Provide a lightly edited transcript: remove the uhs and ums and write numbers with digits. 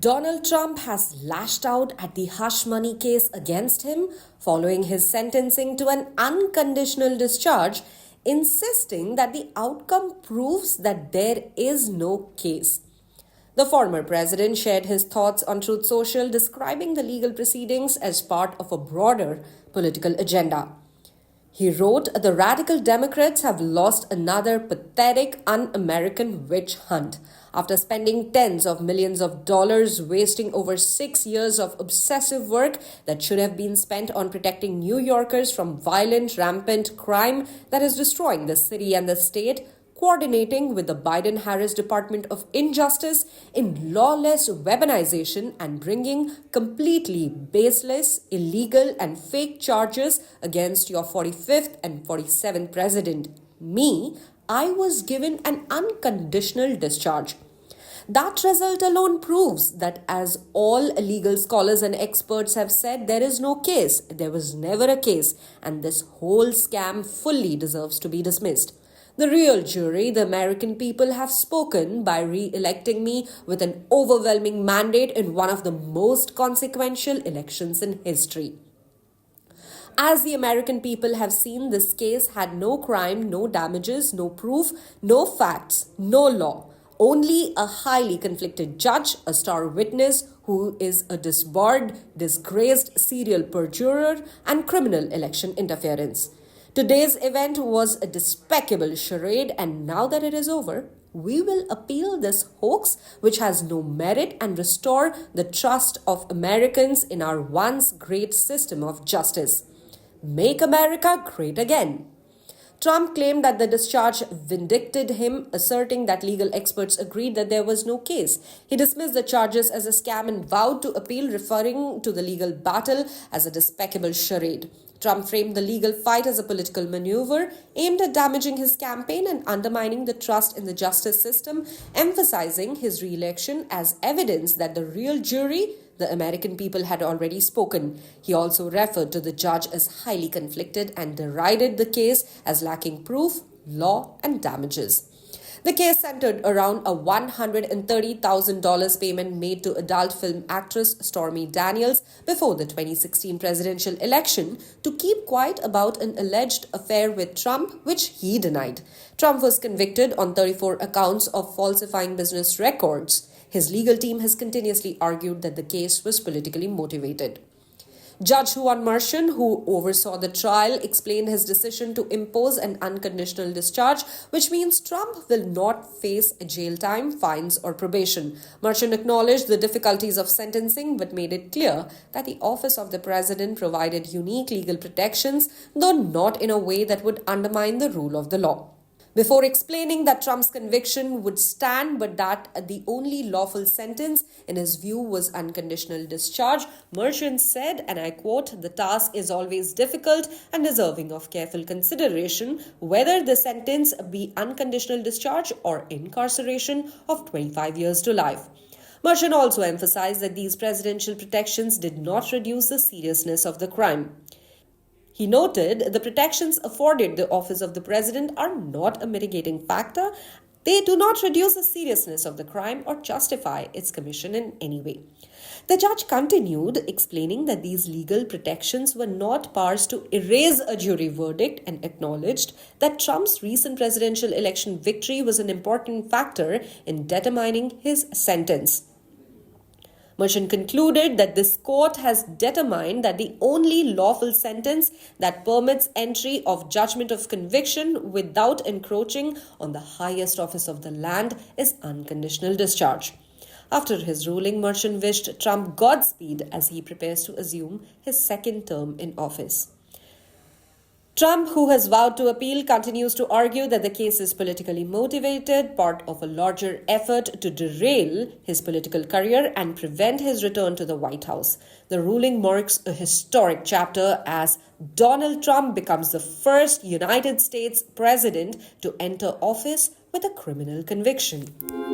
Donald Trump has lashed out at the hush money case against him following his sentencing to an unconditional discharge, insisting that the outcome proves that there is no case. The former president shared his thoughts on Truth Social, describing the legal proceedings as part of a broader political agenda. He wrote, "The radical Democrats have lost another pathetic, un-American witch hunt. After spending tens of millions of dollars wasting over 6 years of obsessive work that should have been spent on protecting New Yorkers from violent, rampant crime that is destroying the city and the state, coordinating with the Biden-Harris Department of Injustice in lawless weaponization and bringing completely baseless, illegal, and fake charges against your 45th and 47th president, me, I was given an unconditional discharge." That result alone proves that, as all legal scholars and experts have said, there is no case, there was never a case, and this whole scam fully deserves to be dismissed. The real jury, the American people, have spoken by re-electing me with an overwhelming mandate in one of the most consequential elections in history. As the American people have seen, this case had no crime, no damages, no proof, no facts, no law. Only a highly conflicted judge, a star witness who is a disbarred, disgraced serial perjurer, and criminal election interference. Today's event was a despicable charade, and now that it is over, we will appeal this hoax, which has no merit, and restore the trust of Americans in our once great system of justice. Make America great again. Trump claimed that the discharge vindicated him, asserting that legal experts agreed that there was no case. He dismissed the charges as a scam and vowed to appeal, referring to the legal battle as a despicable charade. Trump framed the legal fight as a political maneuver aimed at damaging his campaign and undermining the trust in the justice system, emphasizing his re-election as evidence that the real jury, the American people, had already spoken. He also referred to the judge as highly conflicted and derided the case as lacking proof, law, and damages. The case centered around a $130,000 payment made to adult film actress Stormy Daniels before the 2016 presidential election to keep quiet about an alleged affair with Trump, which he denied. Trump was convicted on 34 accounts of falsifying business records. His legal team has continuously argued that the case was politically motivated. Judge Juan Merchan, who oversaw the trial, explained his decision to impose an unconditional discharge, which means Trump will not face jail time, fines, or probation. Merchan acknowledged the difficulties of sentencing but made it clear that the office of the president provided unique legal protections, though not in a way that would undermine the rule of the law. Before explaining that Trump's conviction would stand but that the only lawful sentence in his view was unconditional discharge, Merchan said, and I quote, "The task is always difficult and deserving of careful consideration, whether the sentence be unconditional discharge or incarceration of 25 years to life." Merchan also emphasized that these presidential protections did not reduce the seriousness of the crime. He noted the protections afforded the office of the president are not a mitigating factor. They do not reduce the seriousness of the crime or justify its commission in any way. The judge continued, explaining that these legal protections were not powers to erase a jury verdict, and acknowledged that Trump's recent presidential election victory was an important factor in determining his sentence. Merchan concluded that this court has determined that the only lawful sentence that permits entry of judgment of conviction without encroaching on the highest office of the land is unconditional discharge. After his ruling, Merchan wished Trump Godspeed as he prepares to assume his second term in office. Trump, who has vowed to appeal, continues to argue that the case is politically motivated, part of a larger effort to derail his political career and prevent his return to the White House. The ruling marks a historic chapter as Donald Trump becomes the first United States president to enter office with a criminal conviction.